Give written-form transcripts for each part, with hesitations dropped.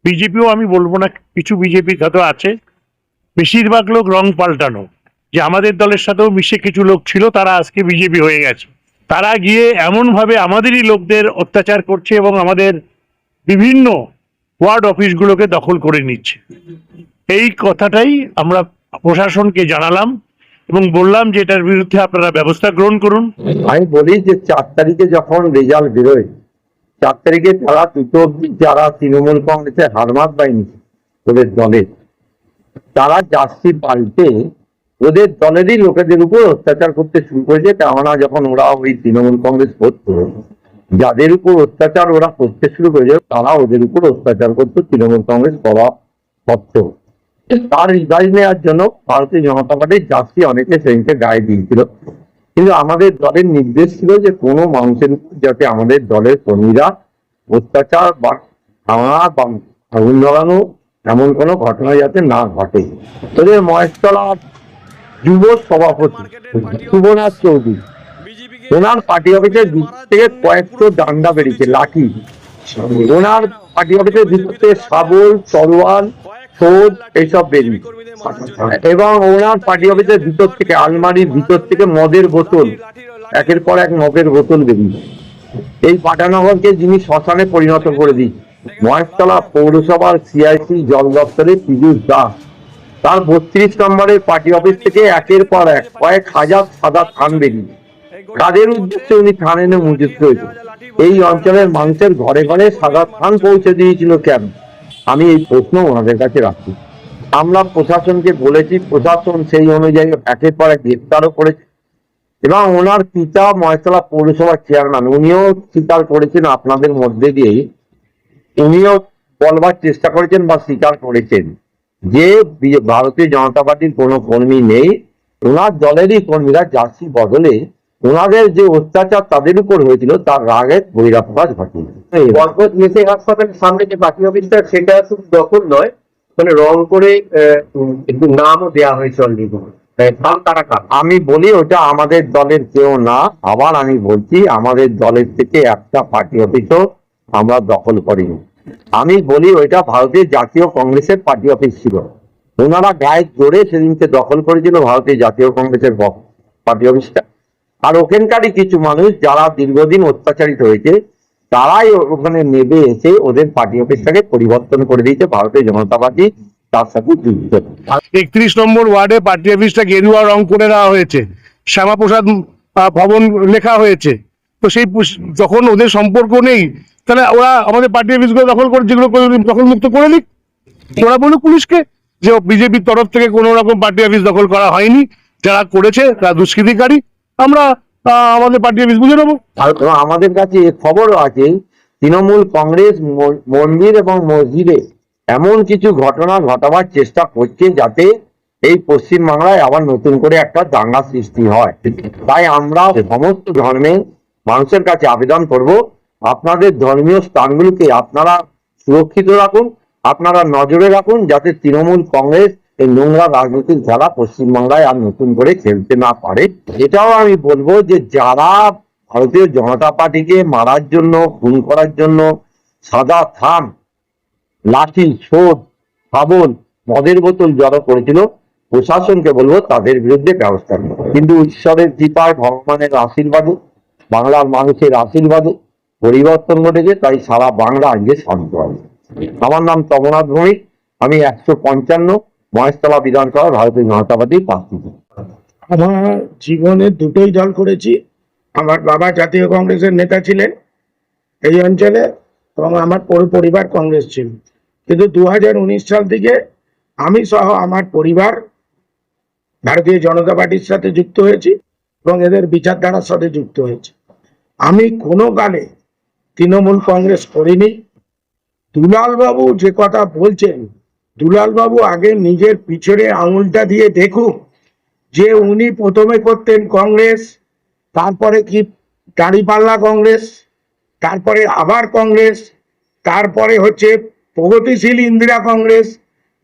বিজেপিও আমি বলবো না, কিছু বিজেপি হয়তো আছে, বেশিরভাগ লোক রং পাল্টানো, যে আমাদের দলের সাথেও মিশে কিছু লোক ছিল, তারা আজকে বিজেপি হয়ে গেছে। তারা গিয়ে এমন ভাবে আমাদেরই লোকদের অত্যাচার করছে এবং আমাদের বিভিন্ন ওয়ার্ড অফিসগুলোকে দখল করে নিচ্ছে। এই কথাটাই আমরা প্রশাসনকে জানালাম এবং বললাম যে এটার বিরুদ্ধে আপনারা ব্যবস্থা গ্রহণ করুন। আমি বলি যে 4 তারিখে যখন রেজাল্ট বেরোয়, 4 তারিখে তারা দুটো যারা তৃণমূল কংগ্রেসের হারমাত বাহিনী ওদের দলের, তারা জার্সি পাল্টে ওদের দলেরই লোকেদের উপর অত্যাচার করতে শুরু করেছে। কেননা যখন ওরা ওই তৃণমূল কংগ্রেস করতো, যাদের উপর অত্যাচার ওরা করতে শুরু করেছে, তারা ওদের উপর অত্যাচার করতো তৃণমূল কংগ্রেস করা সত্ত্বেও। তার রিভাইজ নেওয়ার জন্য ভারতীয় জনতা পার্টির জার্সি অনেকে সেদিনকে গায়ে দিয়েছিল, কিন্তু আমাদের দলের নির্দেশ ছিল যে কোনো মানুষের উপর যাতে আমাদের দলের কর্মীরা অত্যাচার বা ভাঙা বা আগুন ধরানো এমন কোনো ঘটনা যাতে না ঘটে। তোদের মহেশতলার যুব সভাপতি শুভনাথ চৌধুরী, ওনার পার্টি অফিসের ভিতর থেকে কয়েকশো ডান্ডা বেরিয়েছে, লাঠি। ওনার পার্টি অফিসের ভিতর থেকে শাবল, তলোয়ার, ছোট এইসব বেরিয়েছে। এবং ওনার পার্টি অফিসের ভিতর থেকে আলমারির ভিতর থেকে মদের বোতল, একের পর এক মদের বোতল বেরিয়েছে। এই পাটানগরকে যিনি শ্মশানে পরিণত করে দিই, মহেশতলা পৌরসভার সিআইসি জল দপ্তরে পীযূষ দাস, তার 32 নম্বরের পার্টি অফিস থেকে একের পর এক কয়েক হাজার সাদা থান বেরিয়েছে। কাদের উদ্দেশ্যে উনি থান এনে মজুত করেছেন? এই অঞ্চলের মানুষের ঘরে ঘরে সাদা থান পৌঁছে দিয়েছিল কেন? আমি এই প্রশ্ন ওনাদের কাছে রাখছি। আমরা প্রশাসনকে বলেছি, প্রশাসন সেই অনুযায়ী একের পর এক গ্রেপ্তারও করেছে। এবং ওনার পিতা মহেশতলা পৌরসভার চেয়ারম্যান, উনিও স্বীকার করেছেন আপনাদের মধ্যে দিয়ে, উনিও বলবার চেষ্টা করেছেন বা স্বীকার করেছেন যে ভারতীয় জনতা পার্টির কোনো কর্মী নেই, ওনার দলেরই কর্মীরা জার্সি বদলে ওনাদের যে অত্যাচার তাদের উপর হয়েছিল তার রাগের বহিরাপ্রকাশ ঘটিয়েছে। বরকত মেসে হাসপাতালের সামনে যে পার্টি অফিসটা, সেটা শুধু দখল নয়, মানে রং করে একটু নামও দেওয়া হয়েছে অলরেডি। আমি বলি ওটা আমাদের দলের কেউ না। আবার আমি বলছি, আমাদের দলের থেকে একটা পার্টি অফিসও আমরা দখল করিনি। আমি বলি ওইটা ভারতীয় জাতীয় কংগ্রেসের পার্টি অফিস ছিল। ওনারা গায়ে জোরে সেদিনকে দখল করেছিল ভারতীয় জাতীয় কংগ্রেসের পার্টি অফিসটা। আর ওখানকারই কিছু মানুষ যারা দীর্ঘদিন অত্যাচারিত হয়েছে, তারাই ওখানে নেমে এসে ওদের পার্টি অফিসটাকে পরিবর্তন করে দিয়েছে ভারতীয় জনতা পার্টি তার সাথে যুক্ত। 31 নম্বর ওয়ার্ডে পার্টি অফিসটা গেরুয়া রং করে দেওয়া হয়েছে, শ্যামাপ্রসাদ ভবন লেখা হয়েছে। তো সেই যখন ওদের সম্পর্ক নেই, তাহলে ওরা আমাদের পার্টি অফিসগুলো দখল করে, যেগুলো দখল মুক্ত করে দিক। ওরা বলুক পুলিশকে যে বিজেপির তরফ থেকে কোনো রকম পার্টি অফিস দখল করা হয়নি, যারা করেছে তারা দুষ্কৃতিকারী, আমরা আমাদের পার্টি অফিস বুঝে নেবো। আমাদের কাছে খবরও আছে তৃণমূল কংগ্রেস মন্দির এবং মসজিদে এমন কিছু ঘটনা ঘটাবার চেষ্টা করছে যাতে এই পশ্চিম বাংলায় আবার নতুন করে একটা দাঙ্গা সৃষ্টি হয়। তাই আমরা সমস্ত ধর্মের মানুষের কাছে আবেদন করব, আপনাদের ধর্মীয় স্থানগুলিকে আপনারা সুরক্ষিত রাখুন, আপনারা নজরে রাখুন, যাতে তৃণমূল কংগ্রেস এই নোংরা রাজনৈতিক খেলা পশ্চিমবাংলায় আর নতুন করে খেলতে না পারে। এটাও আমি বলবো যে যারা ভারতীয় জনতা পার্টিকে মারার জন্য, খুন করার জন্য সাদা থান, লাঠি, ছোট, শাবল, মদের বোতল জড়ো করেছিল, প্রশাসনকে বলবো তাদের বিরুদ্ধে ব্যবস্থা নেব। কিন্তু ঈশ্বরের কৃপায়, ভগবানের আশীর্বাদে, বাংলার মানুষের আশীর্বাদে পরিবর্তন ঘটেছে, তাই সারা বাংলা আজকে শান্ত আছে। আমার নাম তমনাথ ভৌমিক, আমি 155 মহেশতলা বিধানসভা ভারতীয় জনতা পার্টির প্রার্থী। আমার জীবনে দুটোই দল করেছি। আমার বাবা জাতীয় কংগ্রেসের নেতা ছিলেন এই অঞ্চলে এবং আমার পুরো পরিবার কংগ্রেস ছিল। কিন্তু 2019 সাল থেকে আমি সহ আমার পরিবার ভারতীয় জনতা পার্টির সাথে যুক্ত হয়েছি এবং এদের বিচারধারার সাথে যুক্ত হয়েছে। আমি কোনো কালে তৃণমূল কংগ্রেস করিনি। দুলালবাবু যে কথা বলছেন, দুলালবাবু আগে নিজের পিছনে আঙুলটা দিয়ে দেখুক যে উনি প্রথমে করতেন কংগ্রেস, তারপরে কি দাঁড়িপাল্লা কংগ্রেস, তারপরে আবার কংগ্রেস, তারপরে হচ্ছে প্রগতিশীল ইন্দিরা কংগ্রেস,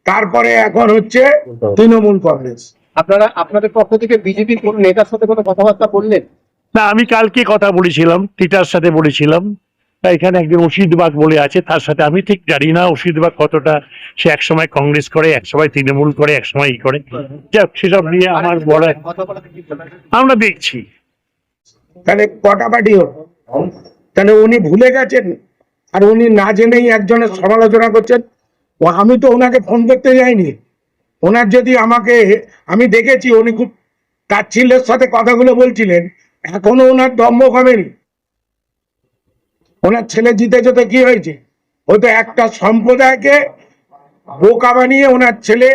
তারপরে এখন হচ্ছে তৃণমূল কংগ্রেস। আপনারা আপনাদের পক্ষ থেকে বিজেপির কোন নেতার সাথে কোনো কথাবার্তা বললেন? না, আমি কালকে কথা বলেছিলাম, টিটার সাথে বলেছিলাম এখানে একজন অসিত বাগ বলে আছে, তার সাথে আমি ঠিক জানি না অসিত বাগ কতটা, সে একসময় কংগ্রেস করে, একসময় তৃণমূল করে, একসময় ই করে, যাক সেসব নিয়ে আমার বলা, আমরা দেখছি। তাহলে কটা পার্টি হল? তাহলে উনি ভুলে গেছেন আর উনি না জেনেই একজনের সমালোচনা করছেন। আমি তো ওনাকে ফোন করতে যাইনি। ওনার যদি আমাকে, আমি দেখেছি উনি খুব তাচ্ছিল্যের সাথে কথাগুলো বলছিলেন, এখনো ওনার দম্ভ কমেনি। ওনার ছেলে জিতেছে তো কি হয়েছে? ওই তো একটা সম্প্রদায়কে বোকা বানিয়ে ওনার ছেলে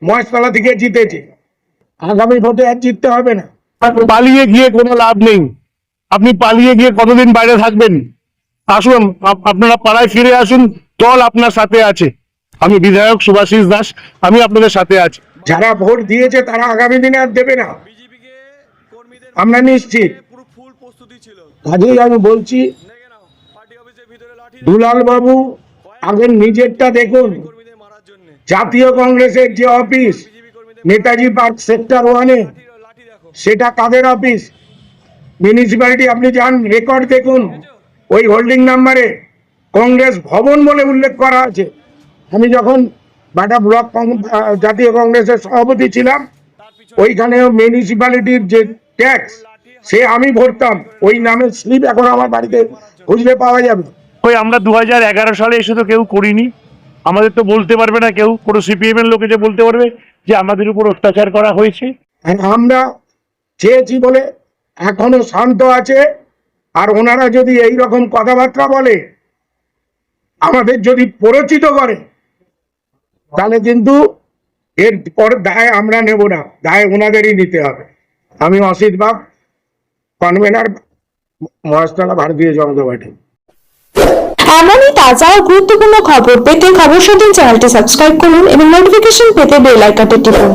মহেশতলা থেকে জিতেছে। আগামী ভোটে আর জিততে হবে না। পালিয়ে গিয়ে কোনো লাভ নেই, আপনি পালিয়ে গিয়ে কতদিন বাইরে থাকবেন? আসুন, আপনারা পাড়ায় ফিরে আসুন, দল আপনার সাথে আছে। আমি বিধায়ক সুভাষিস দাস, আমি আপনাদের সাথে আছি। যারা ভোট দিয়েছে তারা আগামী দিনে আর দেবে না, আমরা নিশ্চিত। কাজেই আমি বলছি, দুলাল বাবু আগে নিজেরটা দেখুন। জাতীয় কংগ্রেসের যে অফিস নেতাজি পার্ক সেক্টর 1-এ, সেটা কাদের অফিস? মিউনিসিপ্যালিটি আপনি যান, রেকর্ড দেখুন, ওই হোল্ডিং নাম্বারে কংগ্রেস ভবন বলে উল্লেখ করা আছে। আমি যখন বাটা ব্লক জাতীয় কংগ্রেসের সভাপতি ছিলাম, ওইখানেও মিউনিসিপ্যালিটির যে ট্যাক্স সে আমি ভরতাম, ওই নামের স্লিপ এখন আমার বাড়িতে খুঁজলে পাওয়া যাবে। ওই আমরা 2011 সালে এসে তো কেউ করিনি, আমাদের তো বলতে পারবে না কেউ, কোনো সিপিএম এর লোকে যে বলতে পারবে যে আমাদের উপর অত্যাচার করা হয়েছে। আর আমরা চেয়েছি বলে এখনো শান্ত আছে। আর ওনারা যদি এই রকম কথাবার্তা বলে, আমাদের যদি প্ররোচিত করে, তাহলে কিন্তু এর পর দায় আমরা নেব না, দায় ওনাদেরই নিতে হবে। আমি অসিত বাগ, কনভেনার, মহেশতলা ভারতীয় জনতা পার্টি। এমনই তাজা ও গুরুত্বপূর্ণ খবর পেতে খবর শোধন চ্যানেলটি সাবস্ক্রাইব করুন এবং নোটিফিকেশন পেতে বেল আইকনটি টিপুন।